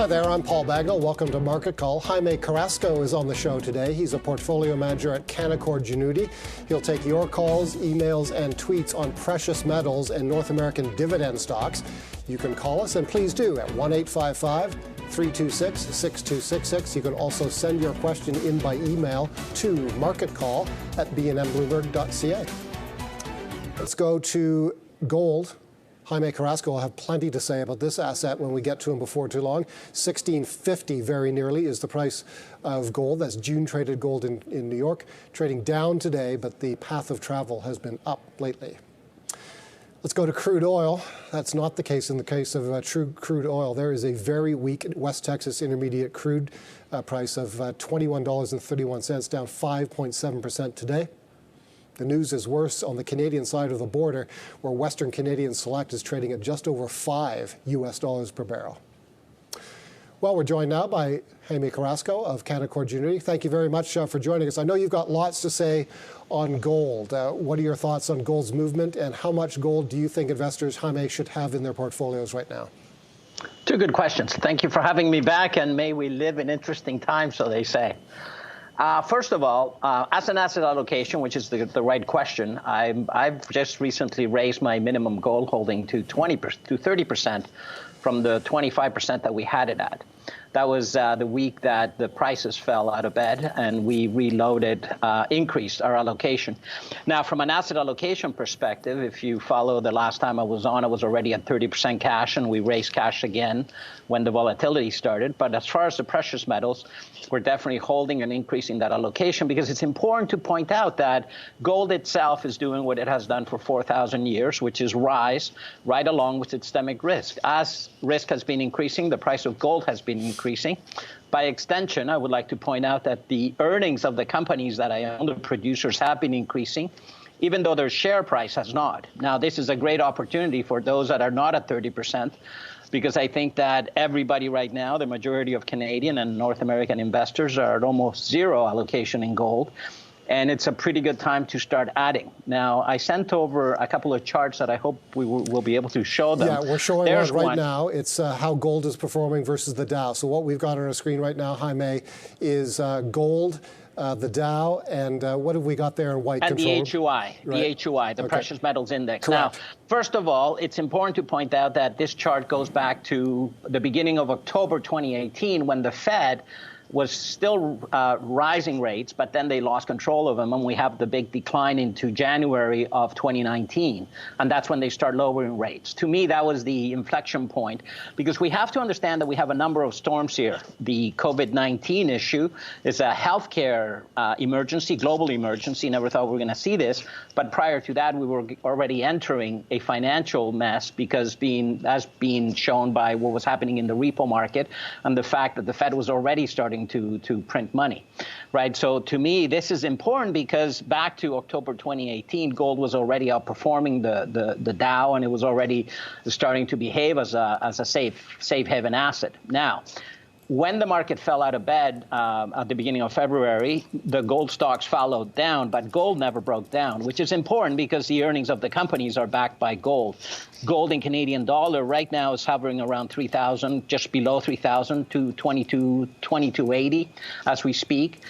Hi there, I'm Paul Bagnall. Welcome to Market Call. Jaime Carrasco is on the show today. He's a portfolio manager at Canaccord Genuity. He'll take your calls, emails, and tweets on precious metals and North American dividend stocks. You can call us, and please do, at 1-855-326-6266. You can also send your question in by email to marketcall@bnnbloomberg.ca. Let's go to gold. Jaime Carrasco will have plenty to say about this asset when we get to him before too long. $16.50 very nearly is the price of gold. That's June traded gold in New York. Trading down today, but the path of travel has been up lately. Let's go to crude oil. That's not the case in the case of true crude oil. There is a very weak West Texas Intermediate crude price of $21.31, down 5.7% today. The news is worse on the Canadian side of the border, where Western Canadian Select is trading at just over $5 per barrel. Well, we're joined now by Jaime Carrasco of Canaccord Genuity. Thank you very much for joining us. I know you've got lots to say on gold. What are your thoughts on gold's movement, and how much gold do you think investors, Jaime, should have in their portfolios right now? Two good questions. Thank you for having me back, and may we live in interesting times, so they say. First of all, as an asset allocation, which is the right question, I've just recently raised my minimum gold holding to 30% from the 25% that we had it at. That was the week that the prices fell out of bed, and we reloaded, increased our allocation. Now, from an asset allocation perspective, if you follow the last time I was on, I was already at 30% cash, and we raised cash again when the volatility started. But as far as the precious metals, we're definitely holding and increasing that allocation, because it's important to point out that gold itself is doing what it has done for 4,000 years, which is rise right along with systemic risk. As risk has been increasing, the price of gold has been increasing. By extension, I would like to point out that the earnings of the companies that I own, the producers, have been increasing, even though their share price has not. Now, this is a great opportunity for those that are not at 30%, because I think that everybody right now, the majority of Canadian and North American investors, are at almost zero allocation in gold. And it's a pretty good time to start adding. Now, I sent over a couple of charts that I hope we will be able to show them. Yeah, we're showing one right now. It's how gold is performing versus the Dow. So what we've got on our screen right now, Jaime, is gold, the Dow, and what have we got there in white? And control? the HUI, right. the HUI, the Precious Metals Index. Correct. Now, first of all, it's important to point out that this chart goes back to the beginning of October 2018, when the Fed was still rising rates, but then they lost control of them, and we have the big decline into January of 2019, and that's when they start lowering rates. To me, that was the inflection point, because we have to understand that we have a number of storms here. The COVID-19 issue is a healthcare emergency, global emergency. Never thought we were going to see this, but prior to that, we were already entering a financial mess, because as being shown by what was happening in the repo market and the fact that the Fed was already starting to print money, right? So to me, this is important, because back to October 2018, gold was already outperforming the Dow, and it was already starting to behave as a safe haven asset. Now, when the market fell out of bed at the beginning of February, the gold stocks followed down, but gold never broke down, which is important because the earnings of the companies are backed by gold. Gold in Canadian dollar right now is hovering around 3,000, just below 3,000 to 22.80 as we speak.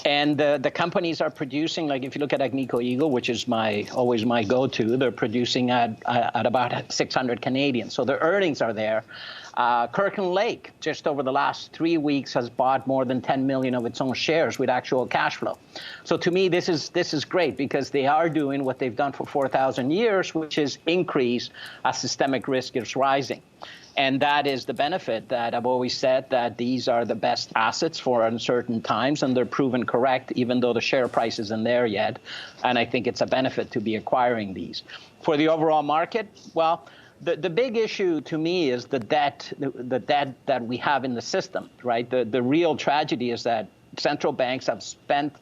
And the companies are producing, like if you look at Agnico Eagle, which is always my go-to, they're producing at about 600 Canadian. So their earnings are there. Kirkland Lake, just over the last 3 weeks, has bought more than 10 million of its own shares with actual cash flow. So to me, this is great, because they are doing what they've done for 4,000 years, which is increase as systemic risk is rising. And that is the benefit that I've always said, that these are the best assets for uncertain times, and they're proven correct, even though the share price isn't there yet. And I think it's a benefit to be acquiring these. For the overall market, well, the big issue to me is the debt that we have in the system, right? The real tragedy is that central banks have spent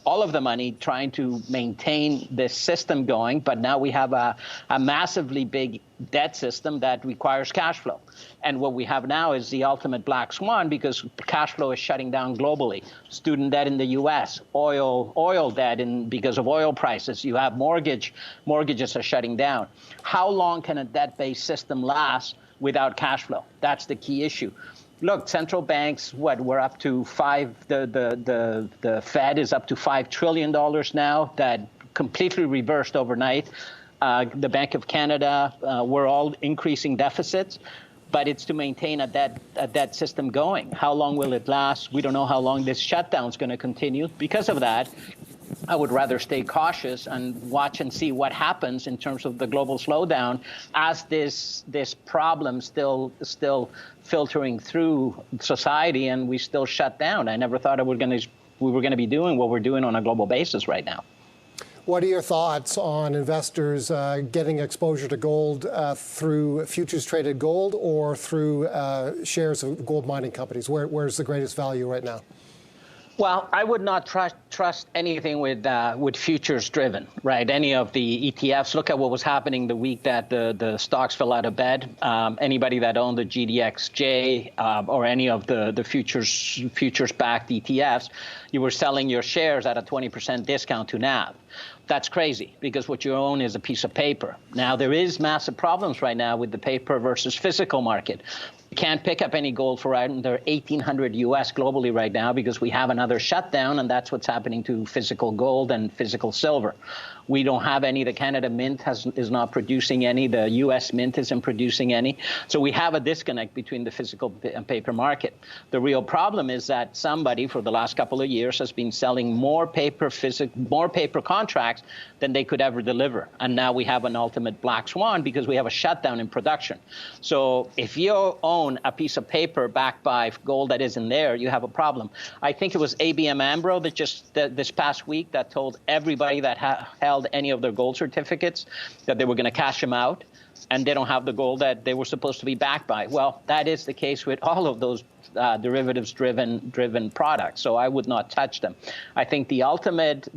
all of the money trying to maintain this system going, but now we have a massively big debt system that requires cash flow. And what we have now is the ultimate black swan, because cash flow is shutting down globally. Student debt in the U.S., oil debt because of oil prices. You have mortgages are shutting down. How long can a debt-based system last without cash flow? That's the key issue. Look, central banks, we're up to the Fed is up to $5 trillion now. That completely reversed overnight. The Bank of Canada, we're all increasing deficits, but it's to maintain a debt system going. How long will it last? We don't know how long this shutdown is going to continue. Because of that, I would rather stay cautious and watch and see what happens in terms of the global slowdown as this problem still filtering through society and we still shut down. I never thought we were going to be doing what we're doing on a global basis right now. What are your thoughts on investors getting exposure to gold through futures traded gold or through shares of gold mining companies? Where's the greatest value right now? Well, I would not trust anything with futures driven, right? Any of the ETFs. Look at what was happening the week that the stocks fell out of bed. Anybody that owned the GDXJ or any of the futures-backed ETFs, you were selling your shares at a 20% discount to NAV. That's crazy because what you own is a piece of paper. Now, there is massive problems right now with the paper versus physical market. You can't pick up any gold for under 1,800 US globally right now because we have another shutdown, and that's what's happening to physical gold and physical silver. We don't have any. The Canada Mint is not producing any. The U.S. Mint isn't producing any. So we have a disconnect between the physical and paper market. The real problem is that somebody for the last couple of years has been selling more paper contracts than they could ever deliver. And now we have an ultimate black swan because we have a shutdown in production. So if you own a piece of paper backed by gold that isn't there, you have a problem. I think it was ABM AMRO that just this past week that told everybody that held any of their gold certificates that they were going to cash them out, and they don't have the gold that they were supposed to be backed by. Well, that is the case with all of those derivatives-driven products. So I would not touch them. I think the ultimate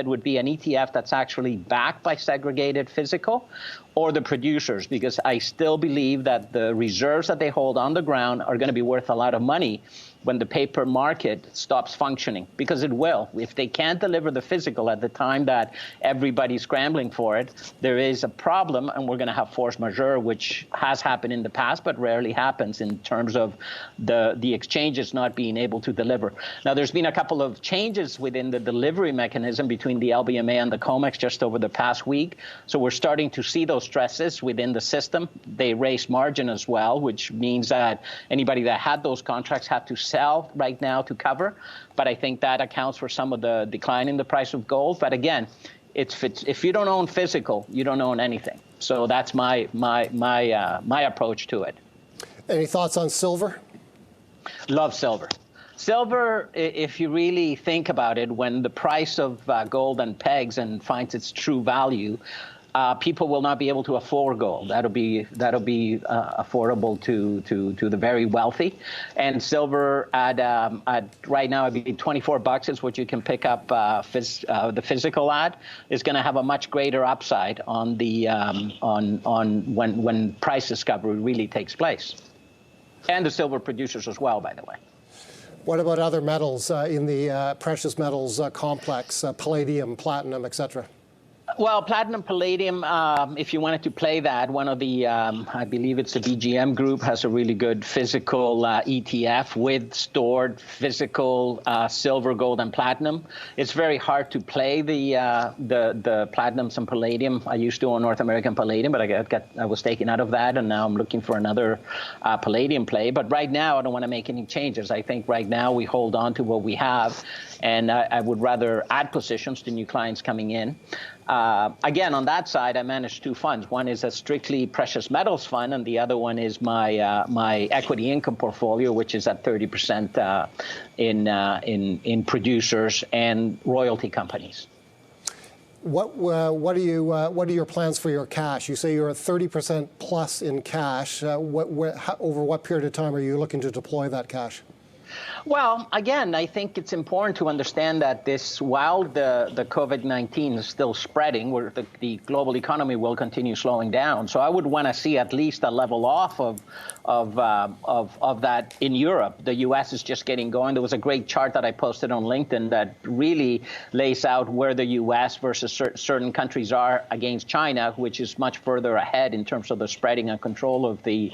would be an ETF that's actually backed by segregated physical or the producers, because I still believe that the reserves that they hold on the ground are going to be worth a lot of money when the paper market stops functioning, because it will. If they can't deliver the physical at the time that everybody's scrambling for it, there is a problem, and we're going to have force majeure, which has happened in the past but rarely happens in terms of the exchanges not being able to deliver. Now, there's been a couple of changes within the delivery mechanism between the LBMA and the COMEX just over the past week, so we're starting to see those stresses within the system. They raise margin as well, which means that anybody that had those contracts had to sell right now to cover. But I think that accounts for some of the decline in the price of gold. But again, if you don't own physical, you don't own anything. So that's my approach to it. Any thoughts on silver? Love silver. Silver, if you really think about it, when the price of gold and pegs and finds its true value, people will not be able to afford gold. That'll be affordable to the very wealthy. And silver at right now, I believe $24 is what you can pick up the physical at, is going to have a much greater upside on the on when price discovery really takes place, and the silver producers as well, by the way. What about other metals in the precious metals complex, palladium, platinum, etc.? Well, platinum, palladium, if you wanted to play that, one of the, I believe it's the BGM group, has a really good physical ETF with stored physical silver, gold, and platinum. It's very hard to play the platinums and palladium. I used to own North American Palladium, but I was taken out of that, and now I'm looking for another palladium play. But right now, I don't want to make any changes. I think right now we hold on to what we have, and I would rather add positions to new clients coming in. Again, on that side, I manage two funds. One is a strictly precious metals fund, and the other one is my equity income portfolio, which is at 30% in producers and royalty companies. What are your plans for your cash? You say you're at 30% plus in cash. Over what period of time are you looking to deploy that cash? Well, again, I think it's important to understand that while the COVID-19 is still spreading, the global economy will continue slowing down. So I would want to see at least a level off of of that in Europe. The U.S. is just getting going. There was a great chart that I posted on LinkedIn that really lays out where the U.S. versus certain countries are against China, which is much further ahead in terms of the spreading and control of the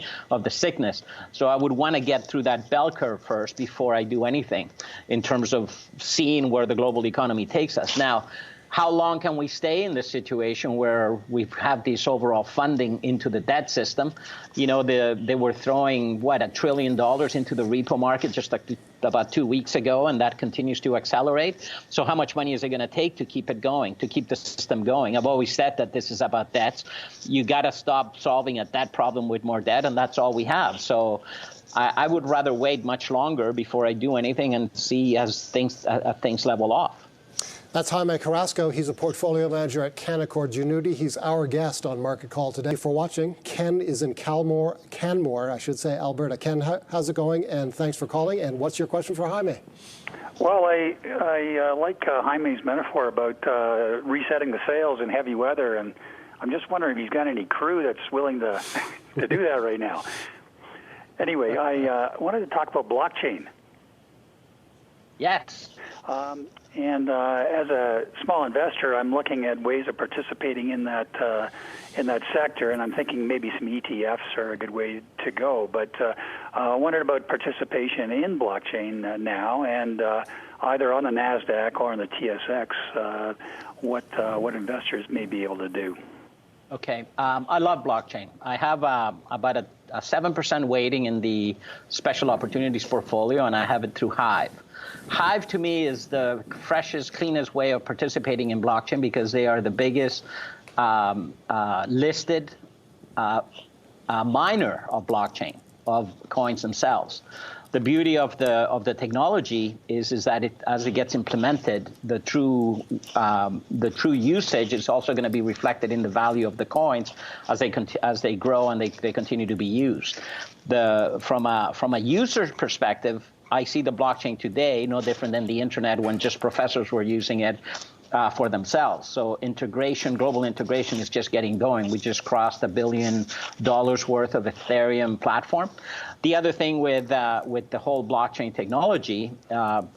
sickness. So I would want to get through that bell curve first before I do anything in terms of seeing where the global economy takes us. Now, how long can we stay in this situation where we have this overall funding into the debt system? You know, they were throwing, what, $1 trillion into the repo market just like about 2 weeks ago, and that continues to accelerate. So how much money is it going to take to keep it going, to keep the system going? I've always said that this is about debts. You got to stop solving a debt problem with more debt, and that's all we have. So I would rather wait much longer before I do anything and see as things level off. That's Jaime Carrasco. He's a portfolio manager at Canaccord Genuity. He's our guest on Market Call today. Thank you for watching. Ken is in Canmore, Alberta. Ken, how's it going? And thanks for calling. And what's your question for Jaime? Well, I like Jaime's metaphor about resetting the sails in heavy weather, and I'm just wondering if he's got any crew that's willing to to do that right now. Anyway, I wanted to talk about blockchain. Yes. And as a small investor, I'm looking at ways of participating in that sector, and I'm thinking maybe some ETFs are a good way to go. But I wondered about participation in blockchain now, and either on the NASDAQ or on the TSX, what investors may be able to do. Okay. I love blockchain. I have about a 7% weighting in the special opportunities portfolio, and I have it through Hive. Hive, to me, is the freshest, cleanest way of participating in blockchain because they are the biggest listed miner of blockchain, of coins themselves. The beauty of the technology is that as it gets implemented, the true usage is also going to be reflected in the value of the coins as they grow and they continue to be used. From a user perspective, I see the blockchain today no different than the internet when just professors were using it for themselves. So global integration is just getting going. We just crossed $1 billion worth of Ethereum platform. The other thing with the whole blockchain technology,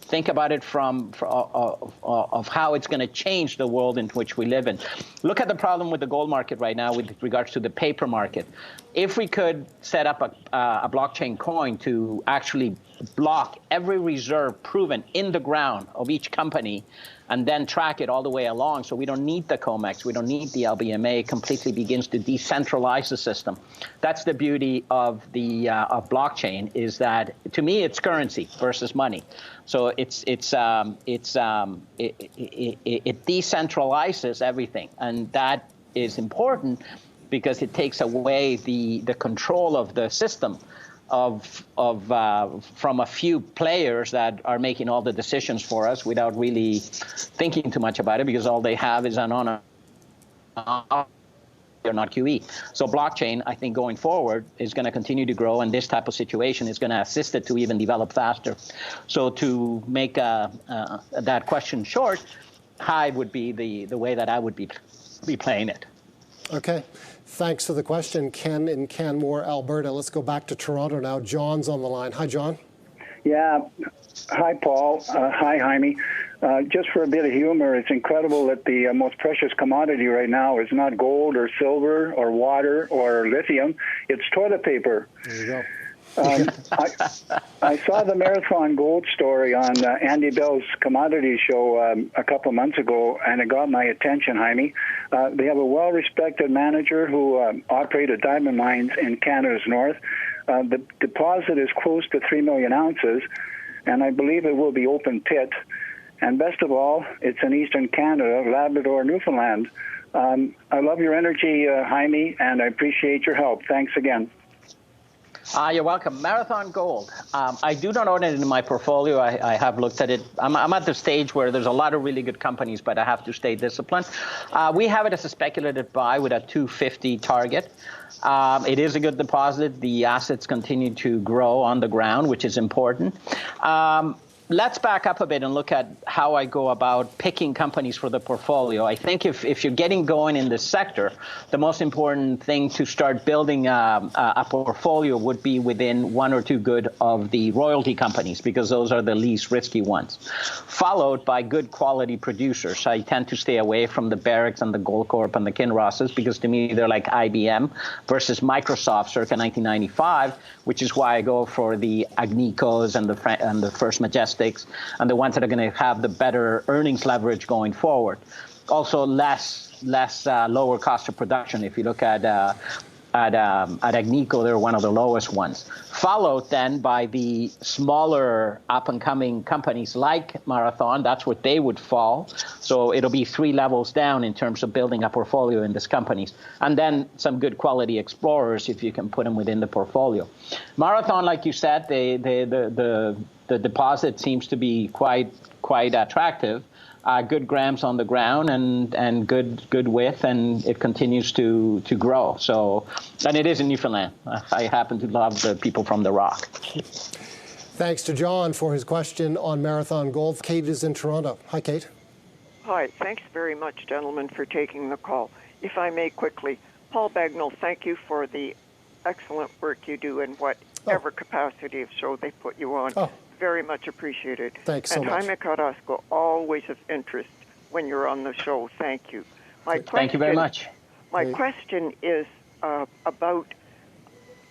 think about it of how it's going to change the world in which we live in. Look at the problem with the gold market right now with regards to the paper market. If we could set up a blockchain coin to actually block every reserve proven in the ground of each company and then track it all the way along, so we don't need the COMEX, we don't need the LBMA, completely begins to decentralize the system. That's the beauty of of blockchain, is that to me it's currency versus money. So it decentralizes everything, and that is important because it takes away the control of the system from a few players that are making all the decisions for us without really thinking too much about it, because all they have is an on they're not QE. So blockchain, I think, going forward is going to continue to grow, and this type of situation is going to assist it to even develop faster. So to make that question short, Hive would be the way that I would be playing it. Okay. Thanks for the question, Ken in Canmore, Alberta. Let's go back to Toronto now. John's on the line. Hi, John. Yeah. Hi, Paul. Hi, Jaime. Just for a bit of humor, it's incredible that the most precious commodity right now is not gold or silver or water or lithium. It's toilet paper. There you go. I saw the Marathon Gold story on Andy Bell's commodity show a couple months ago, and it got my attention, Jaime. They have a well-respected manager who operated diamond mines in Canada's north. The deposit is close to 3 million ounces, and I believe it will be open pit. And best of all, it's in eastern Canada, Labrador, Newfoundland. I love your energy, Jaime, and I appreciate your help. Thanks again. You're welcome. Marathon Gold. I do not own it in my portfolio. I have looked at it. I'm at the stage where there's a lot of really good companies, but I have to stay disciplined. We have it as a speculative buy with a 250 target. It is a good deposit. The assets continue to grow on the ground, which is important. let's back up a bit and look at how I go about picking companies for the portfolio. I think if you're getting going in this sector, the most important thing to start building a portfolio would be within one or two good of the royalty companies, because those are the least risky ones, followed by good quality producers. I tend to stay away from the Barricks and the Goldcorp and the Kinrosses, because to me they're like IBM versus Microsoft circa 1995, which is why I go for the Agnicos and the First Majestics, and the ones that are going to have the better earnings leverage going forward. Also, lower cost of production. If you look at Agnico, they're one of the lowest ones. Followed then by the smaller up-and-coming companies like Marathon. That's where they would fall. So it'll be 3 levels down in terms of building a portfolio in these companies. And then some good quality explorers, if you can put them within the portfolio. Marathon, like you said, the deposit seems to be quite attractive. Good grams on the ground and good width, and it continues to grow. So, and it is in Newfoundland. I happen to love the people from the Rock. Thanks to John for his question on Marathon Gold. Kate is in Toronto. Hi, Kate. Hi. Thanks very much, gentlemen, for taking the call. If I may quickly, Paul Bagnall, thank you for the excellent work you do in whatever capacity of show they put you on. Very much appreciated. Thanks so much. And Jaime Carrasco, always of interest when you're on the show. Thank you. Thank you very much. My question is about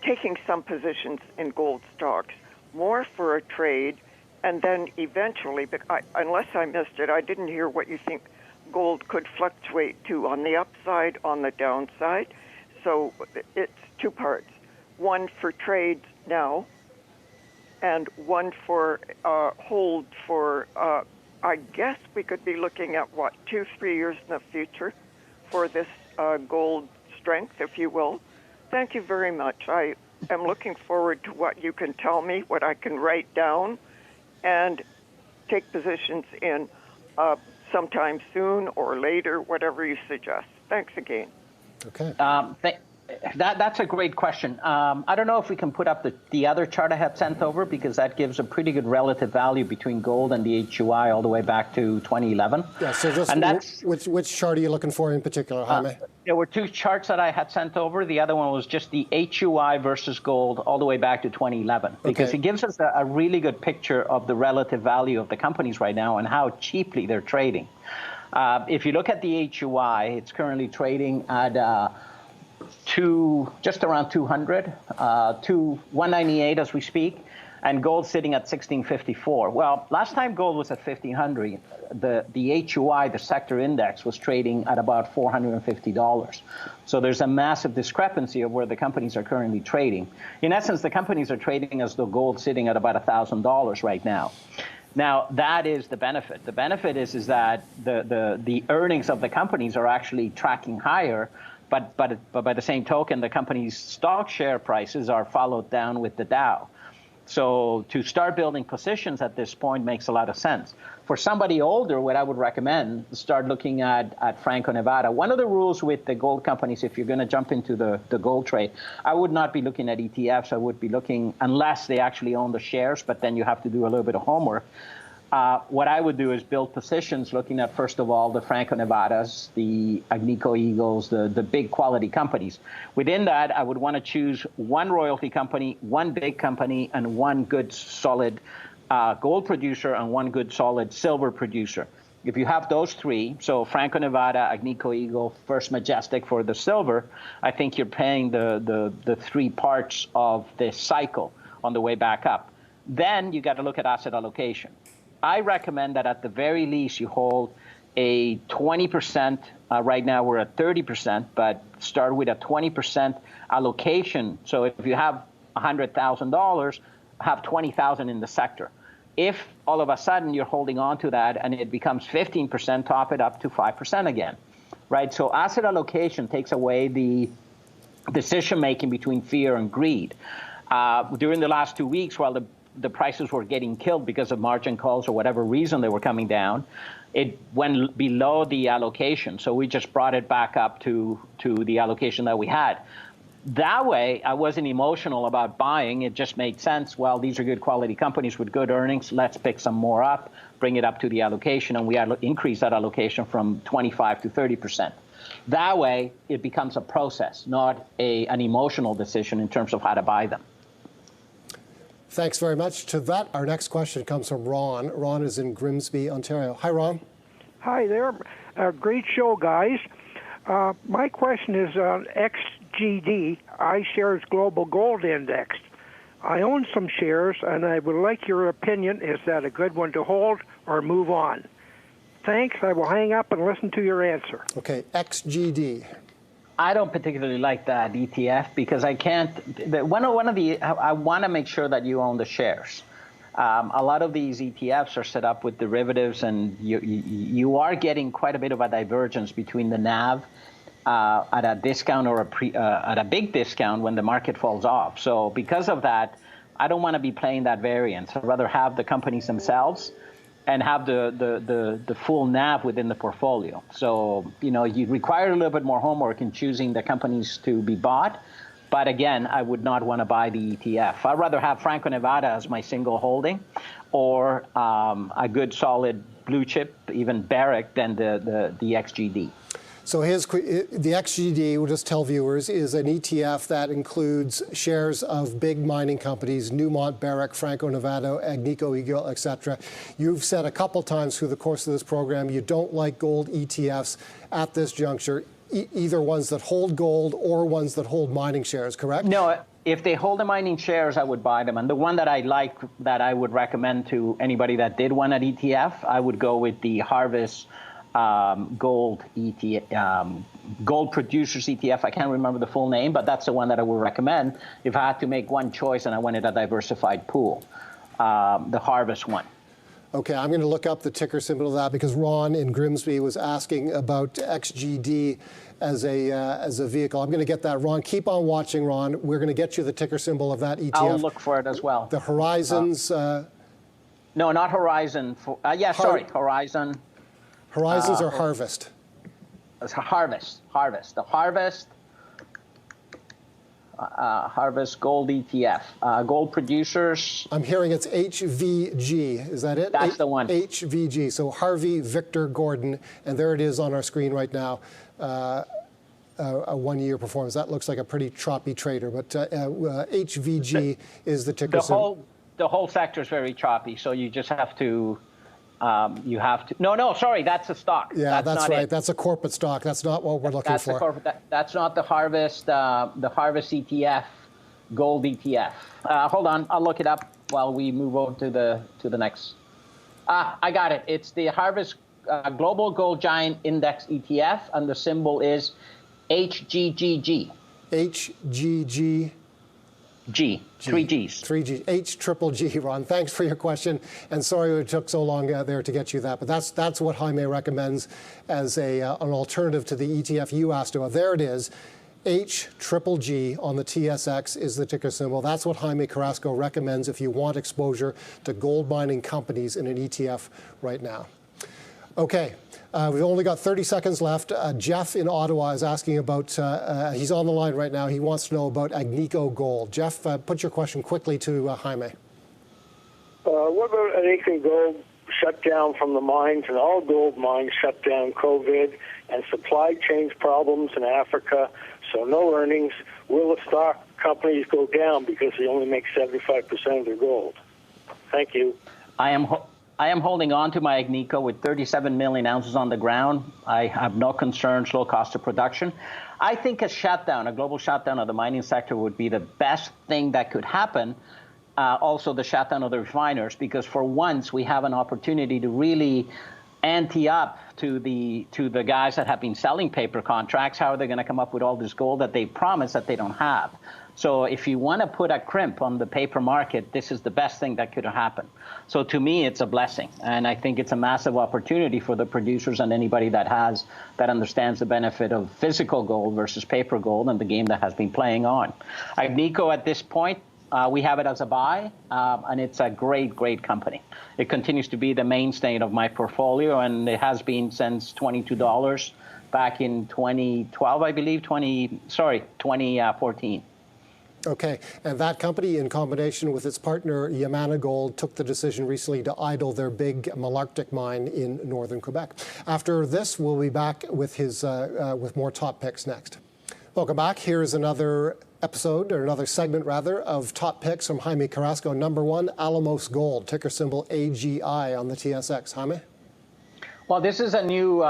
taking some positions in gold stocks, more for a trade, and then eventually, but unless I missed it, I didn't hear what you think gold could fluctuate to on the upside, on the downside. So it's 2 parts. One for trades now, and one for hold for, I guess we could be looking at, 2-3 years in the future for this gold strength, if you will. Thank you very much. I am looking forward to what you can tell me, what I can write down, and take positions in sometime soon or later, whatever you suggest. Thanks again. Okay. That's a great question. I don't know if we can put up the other chart I had sent over, because that gives a pretty good relative value between gold and the HUI all the way back to 2011. Yeah, so just which chart are you looking for in particular, Jaime? There were 2 charts that I had sent over. The other one was just the HUI versus gold all the way back to 2011, because it gives us a really good picture of the relative value of the companies right now and how cheaply they're trading. If you look at the HUI, it's currently trading at just around 200, to 198 as we speak, and gold sitting at 1654. Well, last time gold was at 1500, the HUI, the sector index, was trading at about $450. So there's a massive discrepancy of where the companies are currently trading. In essence, the companies are trading as though gold's sitting at about $1,000 right now. Now, that is the benefit. The benefit is that the earnings of the companies are actually tracking higher, but by the same token, the company's stock share prices are followed down with the Dow. So to start building positions at this point makes a lot of sense. For somebody older, what I would recommend, start looking at Franco-Nevada. One of the rules with the gold companies, if you're going to jump into the gold trade, I would not be looking at ETFs. I would be looking, unless they actually own the shares, but then you have to do a little bit of homework. What I would do is build positions looking at, first of all, the Franco-Nevadas, the Agnico Eagles, the big quality companies. Within that, I would want to choose one royalty company, one big company, and one good solid gold producer and one good solid silver producer. If you have those 3, so Franco-Nevada, Agnico Eagle, First Majestic for the silver, I think you're paying the 3 parts of this cycle on the way back up. Then you got to look at asset allocation. I recommend that at the very least you hold a 20%. Right now we're at 30%, but start with a 20% allocation. So if you have $100,000, have $20,000 in the sector. If all of a sudden you're holding on to that and it becomes 15%, top it up to 5% again, right? So asset allocation takes away the decision-making between fear and greed. During the last 2 weeks, while the prices were getting killed because of margin calls or whatever reason they were coming down, it went below the allocation. So we just brought it back up to the allocation that we had. That way, I wasn't emotional about buying. It just made sense. Well, these are good quality companies with good earnings. Let's pick some more up, bring it up to the allocation, and we increase that allocation from 25 to 30%. That way, it becomes a process, not an emotional decision in terms of how to buy them. Thanks very much. To that, our next question comes from Ron. Ron is in Grimsby, Ontario. Hi, Ron. Hi there. Great show, guys. My question is on XGD, iShares Global Gold Index. I own some shares, and I would like your opinion. Is that a good one to hold or move on? Thanks. I will hang up and listen to your answer. Okay, XGD. I don't particularly like that ETF because I can't. I want to make sure that you own the shares. A lot of these ETFs are set up with derivatives, and you are getting quite a bit of a divergence between the NAV at a discount or at a big discount when the market falls off. So because of that, I don't want to be playing that variance. I'd rather have the companies themselves and have the full NAV within the portfolio. So, you require a little bit more homework in choosing the companies to be bought. But again, I would not want to buy the ETF. I'd rather have Franco-Nevada as my single holding, or a good solid blue chip, even Barrick, than the XGD. So the XGD, we'll just tell viewers, is an ETF that includes shares of big mining companies, Newmont, Barrick, Franco-Nevada, Agnico Eagle, etc. You've said a couple times through the course of this program you don't like gold ETFs at this juncture, either ones that hold gold or ones that hold mining shares, correct? No, if they hold the mining shares, I would buy them. And the one that I like, that I would recommend to anybody that did want an ETF, I would go with the Harvest Gold ETF, Gold Producers ETF. I can't remember the full name, but that's the one that I would recommend if I had to make one choice and I wanted a diversified pool, the Harvest one. Okay, I'm going to look up the ticker symbol of that because Ron in Grimsby was asking about XGD as a vehicle. I'm going to get that. Ron, keep on watching, Ron. We're going to get you the ticker symbol of that ETF. I'll look for it as well. The Horizons. No, not Horizon. Horizon. Horizons or Harvest? It's Harvest. The Harvest. Harvest Gold ETF. Gold Producers. I'm hearing it's HVG. Is that it? That's the one. HVG. So Harvey Victor Gordon. And there it is on our screen right now. A one-year performance. That looks like a pretty choppy trader. But HVG is the ticker symbol. The whole sector is very choppy. So you just have to... sorry, that's a stock. Yeah, that's right. That's a corporate stock. That's not what we're looking for. That's not the Harvest ETF, gold ETF. Hold on, I'll look it up while we move on to the next. I got it. It's the Harvest Global Gold Giant Index ETF, and the symbol is HGGG. HGG. G. 3 Gs. 3 Gs. HGGG, Ron. Thanks for your question. And sorry it took so long there to get you that. But that's what Jaime recommends as an alternative to the ETF you asked about. There it is. HGGG on the TSX is the ticker symbol. That's what Jaime Carrasco recommends if you want exposure to gold mining companies in an ETF right now. Okay. We've only got 30 seconds left. Jeff in Ottawa is asking about, he's on the line right now. He wants to know about Agnico Gold. Jeff, put your question quickly to Jaime. What about Agnico Gold shut down from the mines, and all gold mines shut down COVID and supply chain problems in Africa, so no earnings? Will the stock companies go down because they only make 75% of their gold? Thank you. I am holding on to my Agnico with 37 million ounces on the ground. I have no concerns, low cost of production. I think a global shutdown of the mining sector would be the best thing that could happen. Also the shutdown of the refiners, because for once we have an opportunity to really ante up to the guys that have been selling paper contracts. How are they going to come up with all this gold that they promise that they don't have? So if you want to put a crimp on the paper market, this is the best thing that could happen. So to me, it's a blessing. And I think it's a massive opportunity for the producers and anybody that understands the benefit of physical gold versus paper gold and the game that has been playing on. Agnico at this point, we have it as a buy, and it's a great, great company. It continues to be the mainstay of my portfolio, and it has been since $22. back in 2012, I believe, 2014. Okay, and that company, in combination with its partner Yamana Gold, took the decision recently to idle their big Malartic mine in northern Quebec. After this, we'll be back with with more top picks next. Welcome back. Here's another episode, or another segment rather, of top picks from Jaime Carrasco. Number one, Alamos Gold, ticker symbol AGI on the TSX. Jaime? Well, this is a new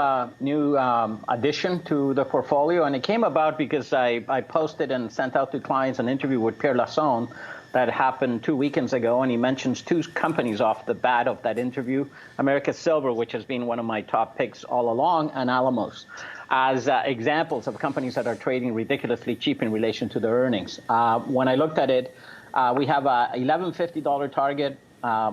addition to the portfolio, and it came about because I posted and sent out to clients an interview with Pierre Lassonde that happened 2 weekends ago, and he mentions two companies off the bat of that interview: America Silver, which has been one of my top picks all along, and Alamos, as examples of companies that are trading ridiculously cheap in relation to their earnings. When I looked at it, we have a $11.50 target.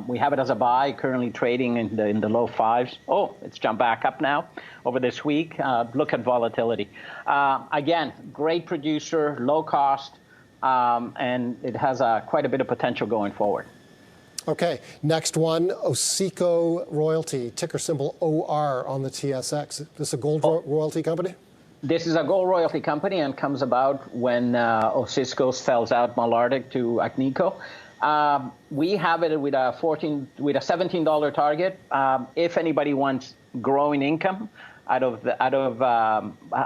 We have it as a buy, currently trading in the low fives. Oh, it's jumped back up now over this week. Look at volatility. Again, great producer, low cost, and it has quite a bit of potential going forward. Okay, next one, Osisko Royalty, ticker symbol OR on the TSX. This is a gold royalty company? This is a gold royalty company and comes about when Osisko sells out Malartic to Agnico. We have it with a $17 target. If anybody wants growing income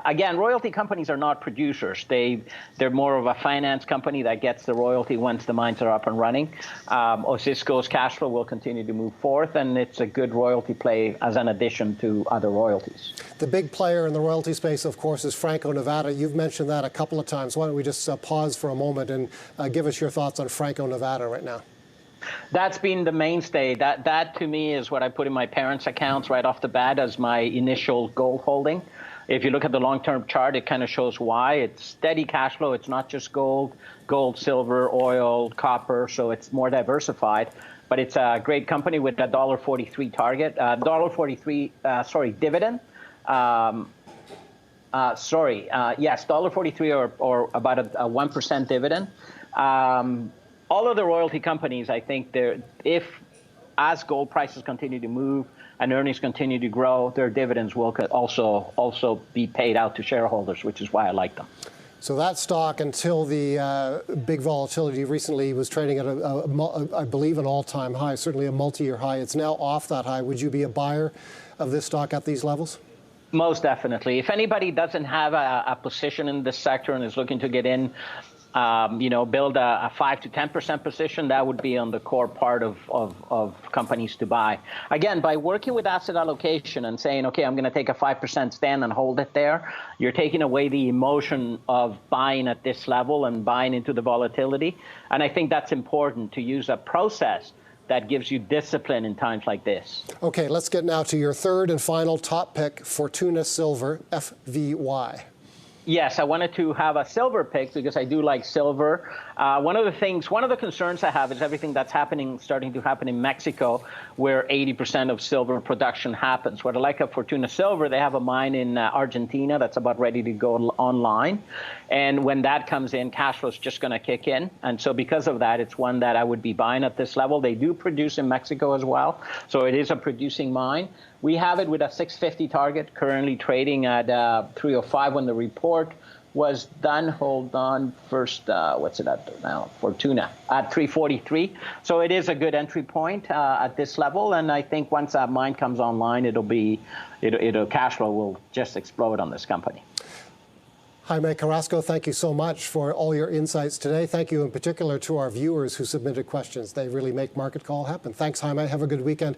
again, royalty companies are not producers. They're more of a finance company that gets the royalty once the mines are up and running. Osisko's cash flow will continue to move forth, and it's a good royalty play as an addition to other royalties. The big player in the royalty space, of course, is Franco-Nevada. You've mentioned that a couple of times. Why don't we just pause for a moment and give us your thoughts on Franco-Nevada right now? That's been the mainstay. That to me is what I put in my parents' accounts right off the bat as my initial gold holding. If you look at the long-term chart, it kind of shows why. It's steady cash flow. It's not just gold, silver, oil, copper, so it's more diversified. But it's a great company with a $1.43 target, $1.43, dividend. Yes, $1.43 or about a 1% dividend. All of the royalty companies, I think, as gold prices continue to move and earnings continue to grow, their dividends will also be paid out to shareholders, which is why I like them. So that stock, until the big volatility recently, was trading at, I believe, an all-time high, certainly a multi-year high. It's now off that high. Would you be a buyer of this stock at these levels? Most definitely. If anybody doesn't have a position in this sector and is looking to get in, build a 5 to 10% position, that would be on the core part of companies to buy. Again, by working with asset allocation and saying, okay, I'm going to take a 5% stand and hold it there, you're taking away the emotion of buying at this level and buying into the volatility. And I think that's important, to use a process that gives you discipline in times like this. Okay, let's get now to your third and final top pick, Fortuna Silver, FVY. Yes, I wanted to have a silver pick because I do like silver. One of the concerns I have is everything that's starting to happen in Mexico, where 80% of silver production happens. What I like of Fortuna Silver, they have a mine in Argentina that's about ready to go online. And when that comes in, cash flow is just going to kick in. And so because of that, it's one that I would be buying at this level. They do produce in Mexico as well, so it is a producing mine. We have it with a 650 target, currently trading at 305 when the report was done. Hold on, first, what's it at now? Fortuna at 343. So it is a good entry point at this level, and I think once that mine comes online, cash flow will just explode on this company. Jaime Carrasco, thank you so much for all your insights today. Thank you in particular to our viewers who submitted questions. They really make Market Call happen. Thanks, Jaime. Have a good weekend.